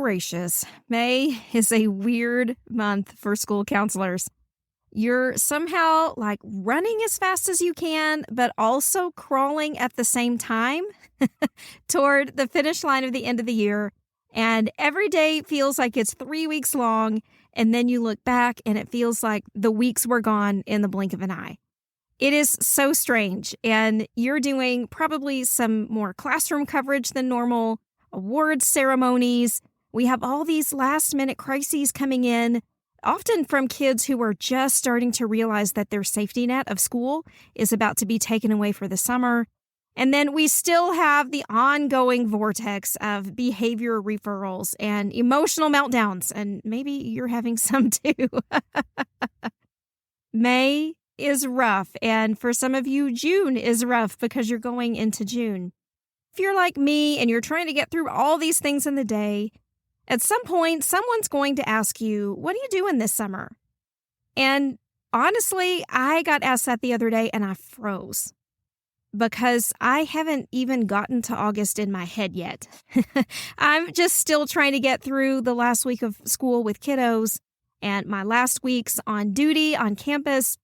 gracious. May is a weird month for school counselors. You're somehow like running as fast as you can, but also crawling at the same time toward the finish line of the end of the year. And every day feels like it's 3 weeks long. And then you look back and it feels like the weeks were gone in the blink of an eye. It is so strange. And you're doing probably some more classroom coverage than normal, awards ceremonies. We have all these last minute crises coming in, often from kids who are just starting to realize that their safety net of school is about to be taken away for the summer. And then we still have the ongoing vortex of behavior referrals and emotional meltdowns. And maybe you're having some too. May is rough. And for some of you, June is rough because you're going into June. If you're like me and you're trying to get through all these things in the day, at some point, someone's going to ask you, what are you doing this summer? And honestly, I got asked that the other day and I froze because I haven't even gotten to August in my head yet. I'm just still trying to get through the last week of school with kiddos and my last weeks on duty on campus.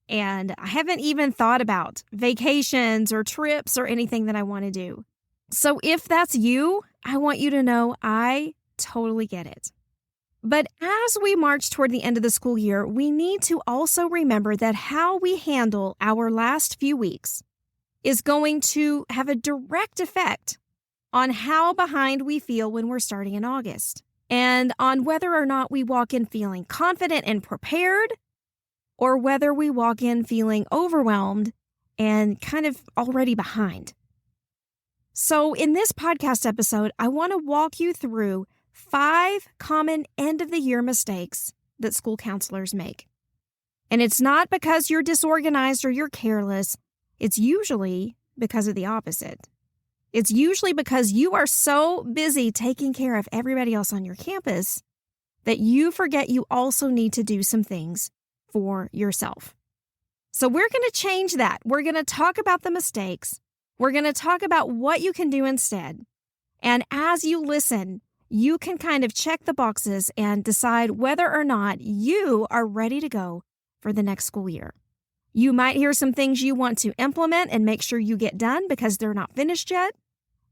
And I haven't even thought about vacations or trips or anything that I want to do. So if that's you, I want you to know I totally get it. But as we march toward the end of the school year, we need to also remember that how we handle our last few weeks is going to have a direct effect on how behind we feel when we're starting in August, and on whether or not we walk in feeling confident and prepared, or whether we walk in feeling overwhelmed and kind of already behind. So in this podcast episode, I want to walk you through 5 common end-of-the-year mistakes that school counselors make. And it's not because you're disorganized or you're careless. It's usually because of the opposite. It's usually because you are so busy taking care of everybody else on your campus that you forget you also need to do some things for yourself. So we're going to change that. We're going to talk about the mistakes. We're going to talk about what you can do instead. And as you listen, you can kind of check the boxes and decide whether or not you are ready to go for the next school year. You might hear some things you want to implement and make sure you get done because they're not finished yet.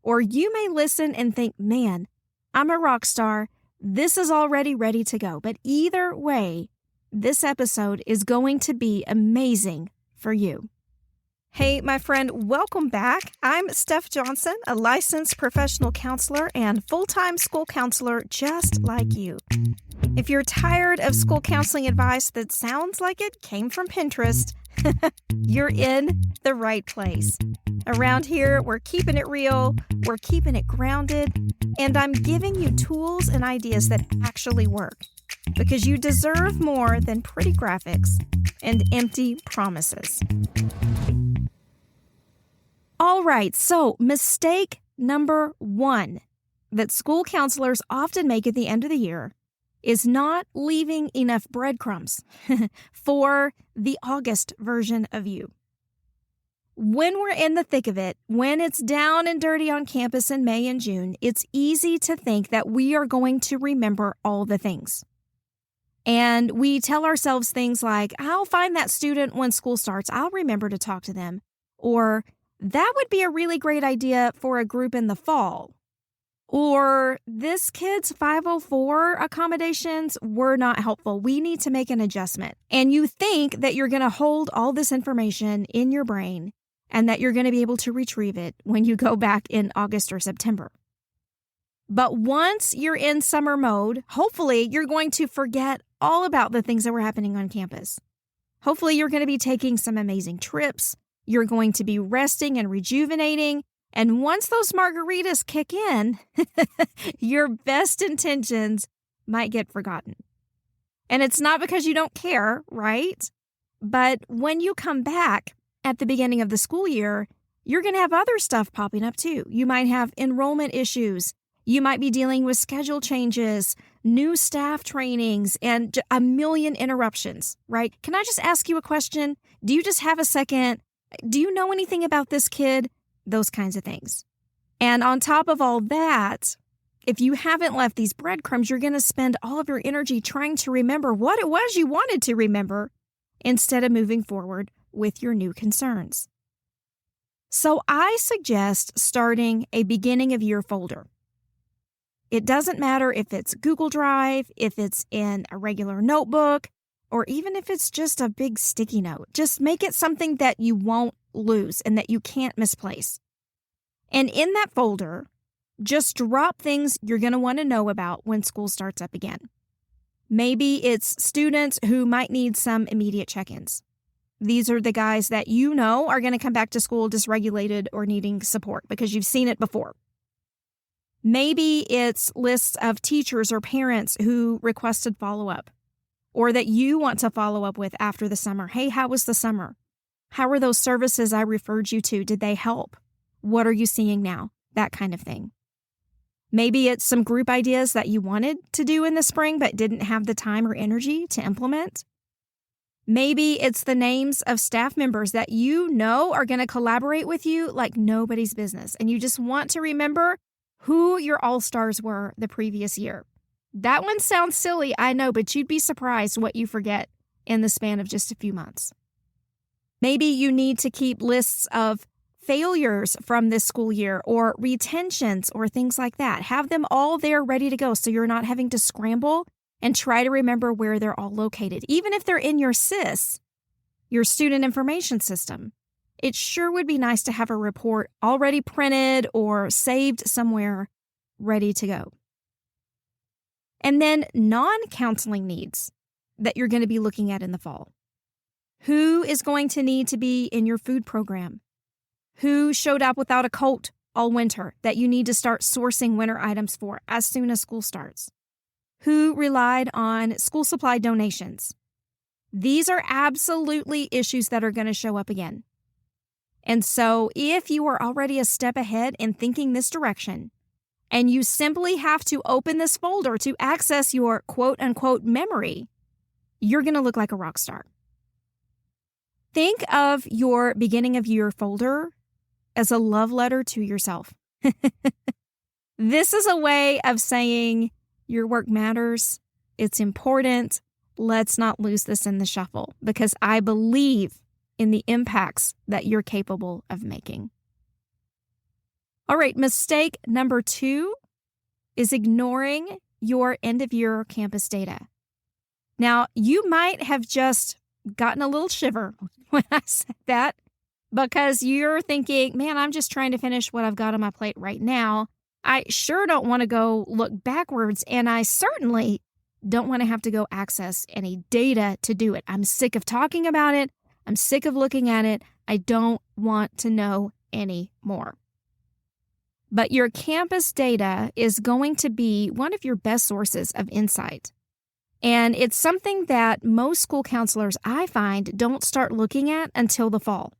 Or you may listen and think, man, I'm a rock star. This is already ready to go. But either way, this episode is going to be amazing for you. Hey, my friend, welcome back. I'm Steph Johnson, a licensed professional counselor and full-time school counselor just like you. If you're tired of school counseling advice that sounds like it came from Pinterest, you're in the right place. Around here, we're keeping it real, we're keeping it grounded, and I'm giving you tools and ideas that actually work. Because you deserve more than pretty graphics and empty promises. All right, so mistake number 1 that school counselors often make at the end of the year is not leaving enough breadcrumbs for the August version of you. When we're in the thick of it, when it's down and dirty on campus in May and June, it's easy to think that we are going to remember all the things. And we tell ourselves things like, I'll find that student when school starts. I'll remember to talk to them. Or that would be a really great idea for a group in the fall. Or this kid's 504 accommodations were not helpful. We need to make an adjustment. And you think that you're going to hold all this information in your brain and that you're going to be able to retrieve it when you go back in August or September. But once you're in summer mode, hopefully you're going to forget all about the things that were happening on campus. Hopefully you're going to be taking some amazing trips. You're going to be resting and rejuvenating. And once those margaritas kick in, your best intentions might get forgotten. And it's not because you don't care, right? But when you come back at the beginning of the school year, you're going to have other stuff popping up too. You might have enrollment issues. You might be dealing with schedule changes, new staff trainings, and a million interruptions, right? Can I just ask you a question? Do you just have a second? Do you know anything about this kid? Those kinds of things. And on top of all that, If you haven't left these breadcrumbs, you're going to spend all of your energy trying to remember what it was you wanted to remember instead of moving forward with your new concerns. So I suggest starting a beginning of year folder. It doesn't matter if it's Google Drive, if it's in a regular notebook, or even if it's just a big sticky note. Just make it something that you won't lose and that you can't misplace. And in that folder, just drop things you're going to want to know about when school starts up again. Maybe it's students who might need some immediate check-ins. These are the guys that you know are going to come back to school dysregulated or needing support because you've seen it before. Maybe it's lists of teachers or parents who requested follow-up or that you want to follow up with after the summer. Hey, how was the summer? How were those services I referred you to? Did they help? What are you seeing now? That kind of thing. Maybe it's some group ideas that you wanted to do in the spring but didn't have the time or energy to implement. Maybe it's the names of staff members that you know are going to collaborate with you like nobody's business, and you just want to remember who your all-stars were the previous year. That one sounds silly, I know, but you'd be surprised what you forget in the span of just a few months. Maybe you need to keep lists of failures from this school year or retentions or things like that. Have them all there ready to go so you're not having to scramble and try to remember where they're all located. Even if they're in your SIS, your student information system, it sure would be nice to have a report already printed or saved somewhere ready to go. And then non-counseling needs that you're going to be looking at in the fall. Who is going to need to be in your food program? Who showed up without a coat all winter that you need to start sourcing winter items for as soon as school starts? Who relied on school supply donations? These are absolutely issues that are going to show up again. And so if you are already a step ahead in thinking this direction, and you simply have to open this folder to access your quote-unquote memory, you're going to look like a rock star. Think of your beginning of year folder as a love letter to yourself. This is a way of saying your work matters, it's important, let's not lose this in the shuffle, because I believe in the impacts that you're capable of making. All right, mistake number 2 is ignoring your end-of-year campus data. Now, you might have just gotten a little shiver when I said that because you're thinking, man, I'm just trying to finish what I've got on my plate right now. I sure don't want to go look backwards, and I certainly don't want to have to go access any data to do it. I'm sick of talking about it. I'm sick of looking at it. I don't want to know any more. But your campus data is going to be one of your best sources of insight. And it's something that most school counselors, I find, don't start looking at until the fall.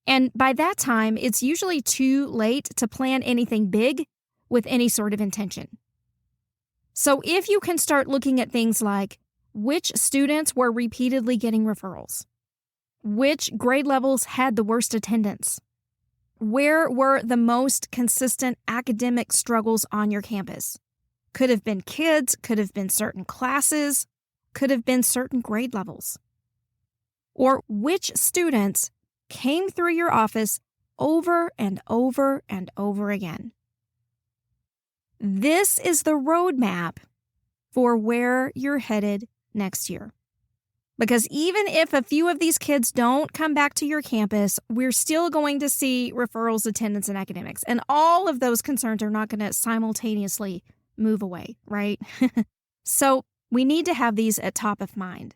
And by that time, it's usually too late to plan anything big with any sort of intention. So if you can start looking at things like which students were repeatedly getting referrals, which grade levels had the worst attendance, where were the most consistent academic struggles on your campus? Could have been kids, could have been certain classes, could have been certain grade levels. Or which students came through your office over and over and over again. This is the roadmap for where you're headed next year. Because even if a few of these kids don't come back to your campus, we're still going to see referrals, attendance, and academics. And all of those concerns are not going to simultaneously move away, right? So we need to have these at top of mind.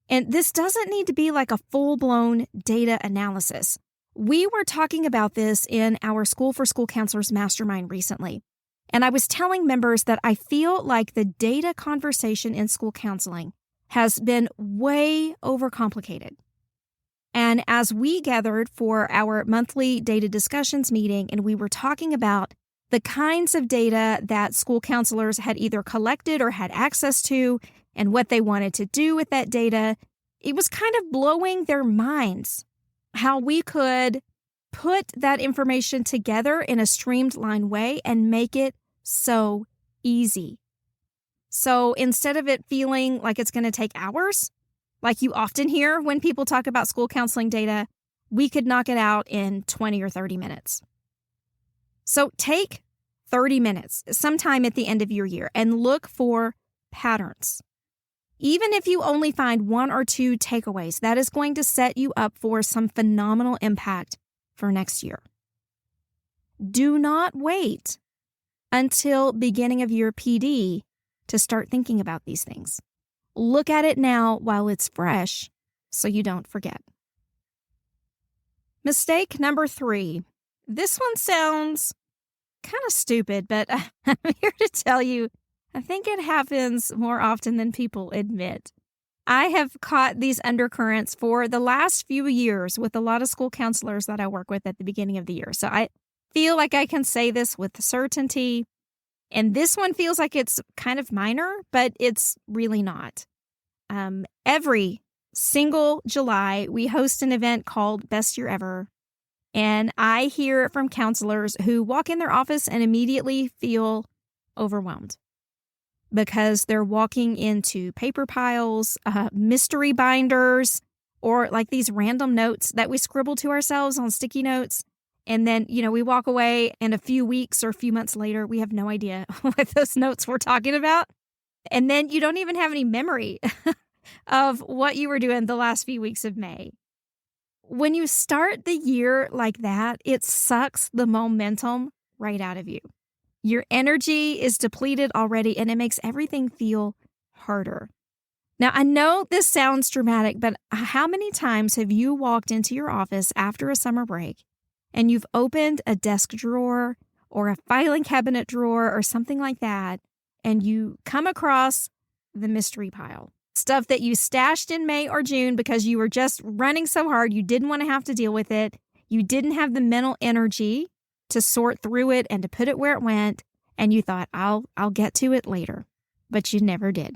And this doesn't need to be like a full-blown data analysis. We were talking about this in our School for School Counselors Mastermind recently. And I was telling members that I feel like the data conversation in school counseling has been way overcomplicated. And as we gathered for our monthly data discussions meeting, and we were talking about the kinds of data that school counselors had either collected or had access to and what they wanted to do with that data, it was kind of blowing their minds how we could put that information together in a streamlined way and make it so easy. So instead of it feeling like it's going to take hours, like you often hear when people talk about school counseling data, we could knock it out in 20 or 30 minutes. So take 30 minutes sometime at the end of your year and look for patterns. Even if you only find 1 or 2 takeaways, that is going to set you up for some phenomenal impact for next year. Do not wait until beginning of year PD to start thinking about these things. Look at it now while it's fresh so you don't forget. Mistake number 3. This one sounds kind of stupid, but I'm here to tell you, I think it happens more often than people admit. I have caught these undercurrents for the last few years with a lot of school counselors that I work with at the beginning of the year. So I feel like I can say this with certainty. And this one feels like it's kind of minor, but it's really not. Every single July, we host an event called Best Year Ever. And I hear from counselors who walk in their office and immediately feel overwhelmed because they're walking into paper piles, mystery binders, or like these random notes that we scribble to ourselves on sticky notes. And then, we walk away and a few weeks or a few months later, we have no idea what those notes were talking about. And then you don't even have any memory of what you were doing the last few weeks of May. When you start the year like that, it sucks the momentum right out of you. Your energy is depleted already, and it makes everything feel harder. Now, I know this sounds dramatic, but how many times have you walked into your office after a summer break and you've opened a desk drawer or a filing cabinet drawer or something like that, and you come across the mystery pile? Stuff that you stashed in May or June because you were just running so hard, you didn't want to have to deal with it. You didn't have the mental energy to sort through it and to put it where it went, and you thought, I'll get to it later, but you never did.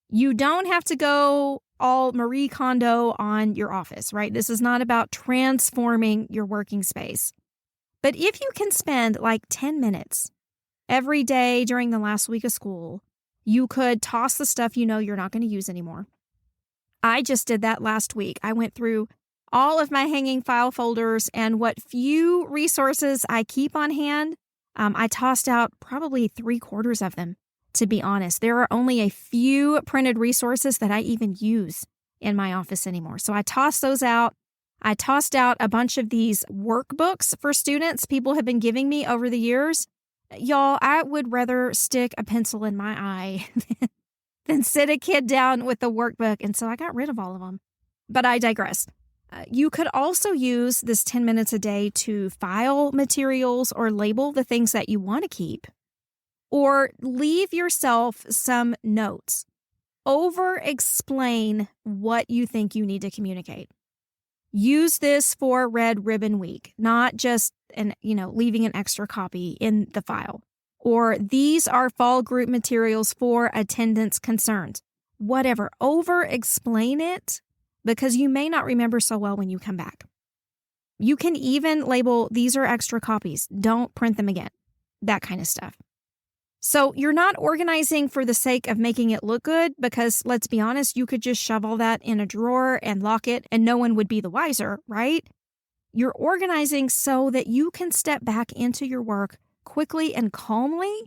You don't have to go all Marie Kondo on your office, right? This is not about transforming your working space. But if you can spend like 10 minutes every day during the last week of school, you could toss the stuff you're not going to use anymore. I just did that last week. I went through all of my hanging file folders and what few resources I keep on hand. I tossed out probably 3/4 of them, to be honest. There are only a few printed resources that I even use in my office anymore. So I tossed those out. I tossed out a bunch of these workbooks for students people have been giving me over the years. Y'all, I would rather stick a pencil in my eye than sit a kid down with a workbook. And so I got rid of all of them. But I digress. You could also use this 10 minutes a day to file materials or label the things that you want to keep. Or leave yourself some notes. Over-explain what you think you need to communicate. Use this for Red Ribbon Week, not just leaving an extra copy in the file. Or these are fall group materials for attendance concerns. Whatever. Over-explain it because you may not remember so well when you come back. You can even label, these are extra copies. Don't print them again. That kind of stuff. So you're not organizing for the sake of making it look good because, let's be honest, you could just shove all that in a drawer and lock it and no one would be the wiser, right? You're organizing so that you can step back into your work quickly and calmly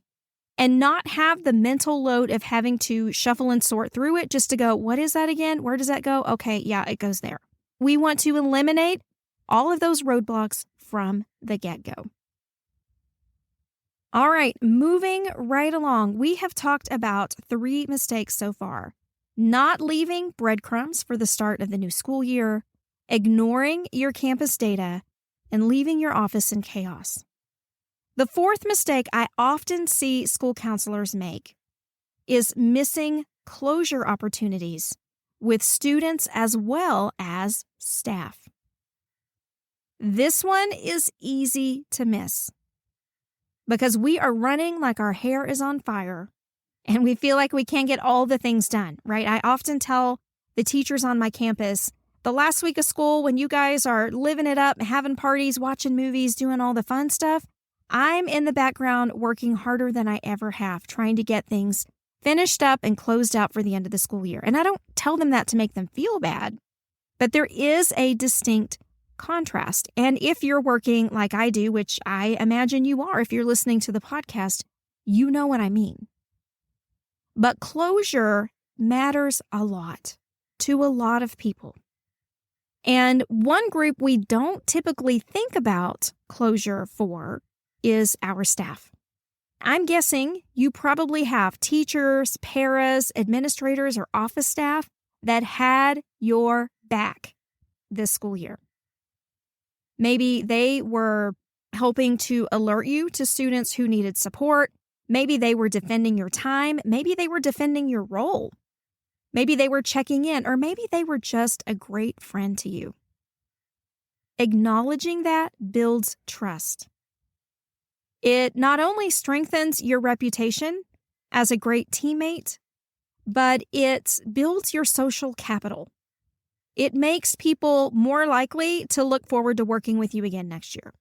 and not have the mental load of having to shuffle and sort through it just to go, what is that again? Where does that go? Okay, yeah, it goes there. We want to eliminate all of those roadblocks from the get-go. All right, moving right along, we have talked about 3 mistakes so far. Not leaving breadcrumbs for the start of the new school year, ignoring your campus data, and leaving your office in chaos. The 4th mistake I often see school counselors make is missing closure opportunities with students as well as staff. This one is easy to miss because we are running like our hair is on fire and we feel like we can't get all the things done, right? I often tell the teachers on my campus, the last week of school when you guys are living it up, having parties, watching movies, doing all the fun stuff, I'm in the background working harder than I ever have, trying to get things finished up and closed out for the end of the school year. And I don't tell them that to make them feel bad, but there is a distinct contrast. And if you're working like I do, which I imagine you are, if you're listening to the podcast, you know what I mean. But closure matters a lot to a lot of people. And one group we don't typically think about closure for is our staff. I'm guessing you probably have teachers, paras, administrators, or office staff that had your back this school year. Maybe they were helping to alert you to students who needed support. Maybe they were defending your time. Maybe they were defending your role. Maybe they were checking in, or maybe they were just a great friend to you. Acknowledging that builds trust. It not only strengthens your reputation as a great teammate, but it builds your social capital. It makes people more likely to look forward to working with you again next year.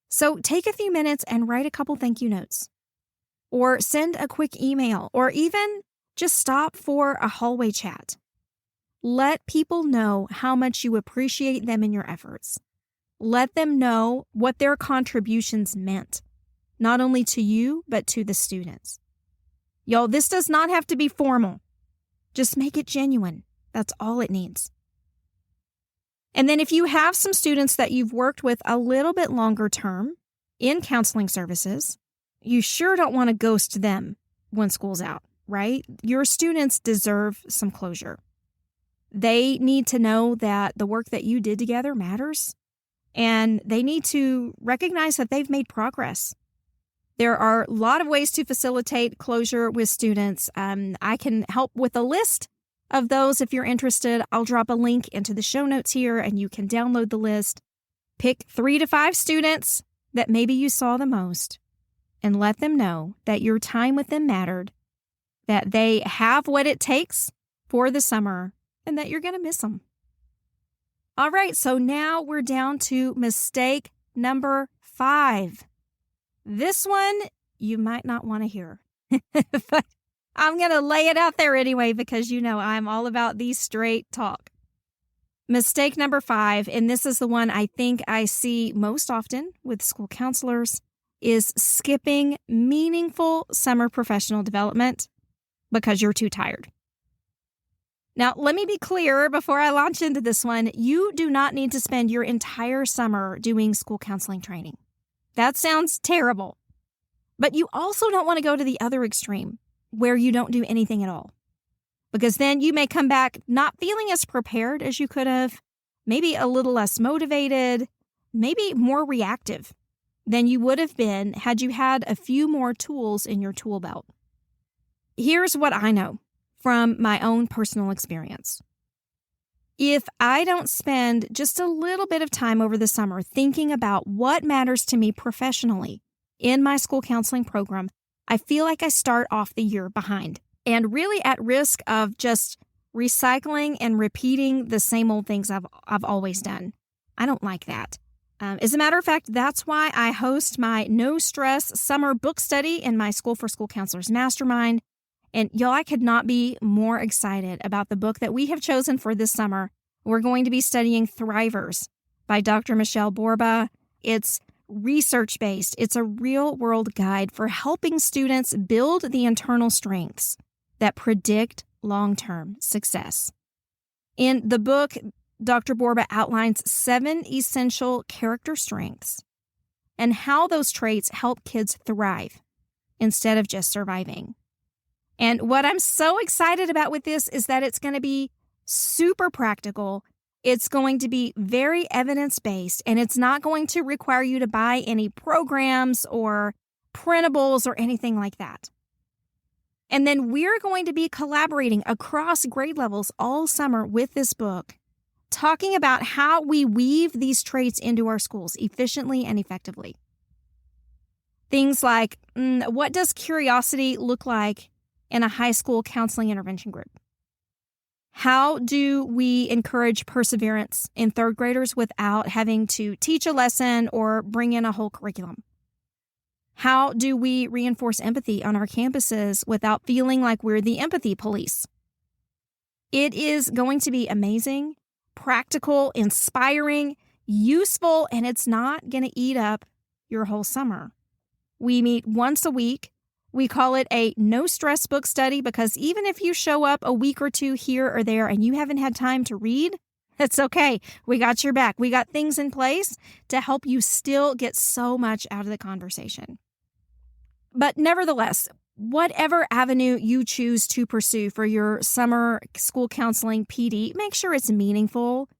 So take a few minutes and write a couple thank you notes, or send a quick email, or even just stop for a hallway chat. Let people know how much you appreciate them and your efforts. Let them know what their contributions meant, not only to you, but to the students. Y'all, this does not have to be formal. Just make it genuine. That's all it needs. And then if you have some students that you've worked with a little bit longer term in counseling services, you sure don't want to ghost them when school's out, right? Your students deserve some closure. They need to know that the work that you did together matters, and they need to recognize that they've made progress. There are a lot of ways to facilitate closure with students. I can help with a list of those if you're interested. I'll drop a link into the show notes here, and you can download the list. Pick 3 to 5 students that maybe you saw the most, and let them know that your time with them mattered, that they have what it takes for the summer, and that you're going to miss them. All right, so now we're down to mistake number 5. This one you might not want to hear, but I'm going to lay it out there anyway because you know I'm all about the straight talk. Mistake number 5, and this is the one I think I see most often with school counselors, is skipping meaningful summer professional development because you're too tired. Now, let me be clear before I launch into this one. You do not need to spend your entire summer doing school counseling training. That sounds terrible. But you also don't want to go to the other extreme where you don't do anything at all. Because then you may come back not feeling as prepared as you could have, maybe a little less motivated, maybe more reactive than you would have been had you had a few more tools in your tool belt. Here's what I know from my own personal experience. If I don't spend just a little bit of time over the summer thinking about what matters to me professionally in my school counseling program, I feel like I start off the year behind and really at risk of just recycling and repeating the same old things I've always done. I don't like that. As a matter of fact, that's why I host my No Stress Summer Book Study in my School for School Counselors Mastermind. And y'all, I could not be more excited about the book that we have chosen for this summer. We're going to be studying Thrivers by Dr. Michelle Borba. It's research-based. It's a real-world guide for helping students build the internal strengths that predict long-term success. In the book, Dr. Borba outlines 7 essential character strengths and how those traits help kids thrive instead of just surviving. And what I'm so excited about with this is that it's going to be super practical. It's going to be very evidence-based, and it's not going to require you to buy any programs or printables or anything like that. And then we're going to be collaborating across grade levels all summer with this book, talking about how we weave these traits into our schools efficiently and effectively. Things like, what does curiosity look like in a high school counseling intervention group? How do we encourage perseverance in third graders without having to teach a lesson or bring in a whole curriculum? How do we reinforce empathy on our campuses without feeling like we're the empathy police? It is going to be amazing, practical, inspiring, useful, and it's not going to eat up your whole summer. We meet once a week. We call it a no-stress book study because even if you show up a week or two here or there and you haven't had time to read, that's okay. We got your back. We got things in place to help you still get so much out of the conversation. But nevertheless, whatever avenue you choose to pursue for your summer school counseling PD, make sure it's meaningful.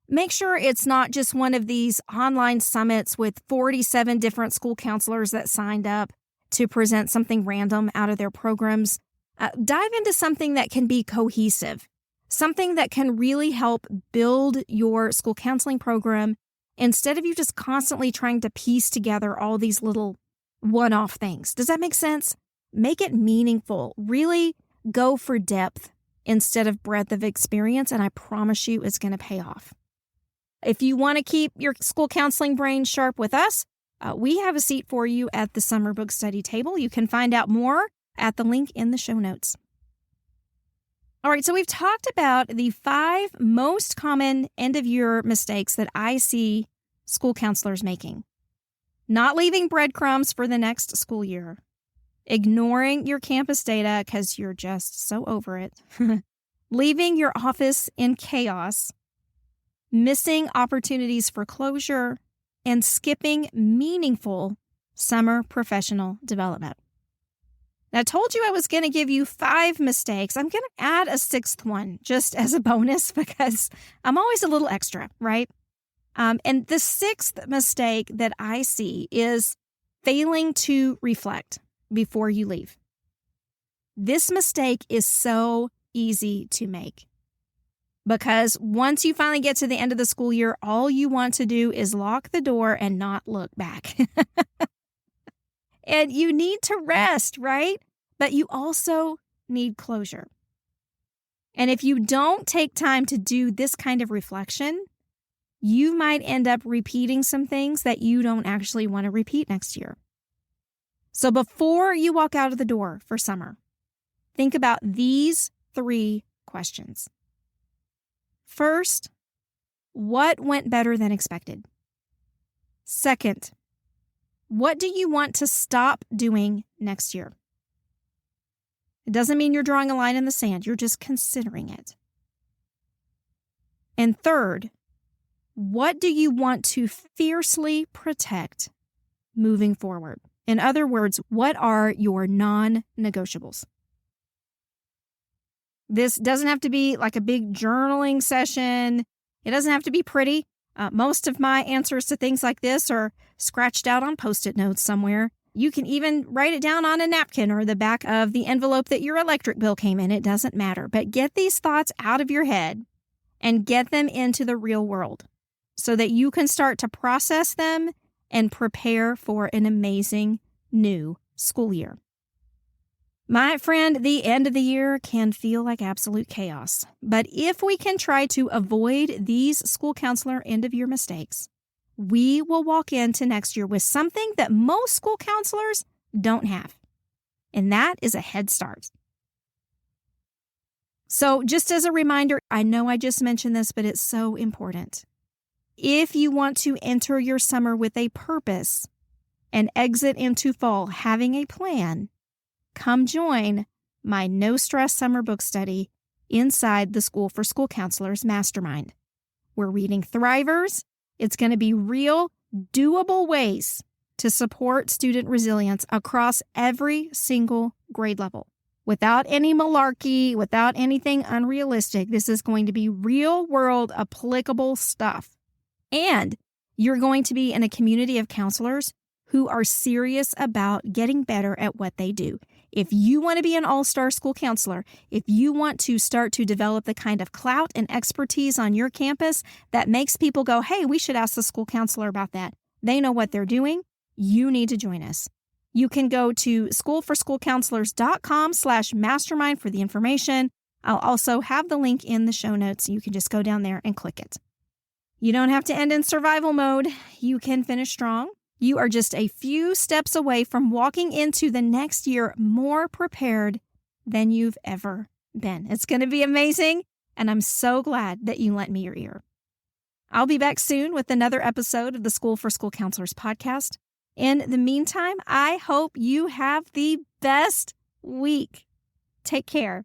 Make sure it's not just one of these online summits with 47 different school counselors that signed up to present something random out of their programs. Dive into something that can be cohesive, something that can really help build your school counseling program instead of you just constantly trying to piece together all these little one-off things. Does that make sense? Make it meaningful. Really go for depth instead of breadth of experience, and I promise you it's going to pay off. If you want to keep your school counseling brain sharp with us, we have a seat for you at the summer book study table. You can find out more at the link in the show notes. All right, so we've talked about the 5 most common end-of-year mistakes that I see school counselors making. Not leaving breadcrumbs for the next school year. Ignoring your campus data because you're just so over it. Leaving your office in chaos. Missing opportunities for closure. And skipping meaningful summer professional development. Now, I told you I was going to give you 5 mistakes. I'm going to add a 6th one just as a bonus because I'm always a little extra, right? And the 6th mistake that I see is failing to reflect before you leave. This mistake is so easy to make because once you finally get to the end of the school year, all you want to do is lock the door and not look back. And you need to rest, right? But you also need closure. And if you don't take time to do this kind of reflection, you might end up repeating some things that you don't actually want to repeat next year. So before you walk out of the door for summer, think about these 3 questions. First, what went better than expected? Second, what do you want to stop doing next year? It doesn't mean you're drawing a line in the sand. You're just considering it. And third, what do you want to fiercely protect moving forward? In other words, what are your non-negotiables? This doesn't have to be like a big journaling session. It doesn't have to be pretty. Most of my answers to things like this are scratched out on Post-it notes somewhere. You can even write it down on a napkin or the back of the envelope that your electric bill came in. It doesn't matter. But get these thoughts out of your head and get them into the real world so that you can start to process them and prepare for an amazing new school year. My friend, the end of the year can feel like absolute chaos. But if we can try to avoid these school counselor end-of-year mistakes, we will walk into next year with something that most school counselors don't have. And that is a head start. So just as a reminder, I know I just mentioned this, but it's so important. If you want to enter your summer with a purpose and exit into fall having a plan, come join my No Stress Summer Book Study inside the School for School Counselors Mastermind. We're reading Thrivers. It's going to be real, doable ways to support student resilience across every single grade level. Without any malarkey, without anything unrealistic, this is going to be real-world applicable stuff. And you're going to be in a community of counselors who are serious about getting better at what they do. If you want to be an all-star school counselor, if you want to start to develop the kind of clout and expertise on your campus that makes people go, hey, we should ask the school counselor about that. They know what they're doing. You need to join us. You can go to schoolforschoolcounselors.com/mastermind for the information. I'll also have the link in the show notes. You can just go down there and click it. You don't have to end in survival mode. You can finish strong. You are just a few steps away from walking into the next year more prepared than you've ever been. It's going to be amazing, and I'm so glad that you lent me your ear. I'll be back soon with another episode of the School for School Counselors podcast. In the meantime, I hope you have the best week. Take care.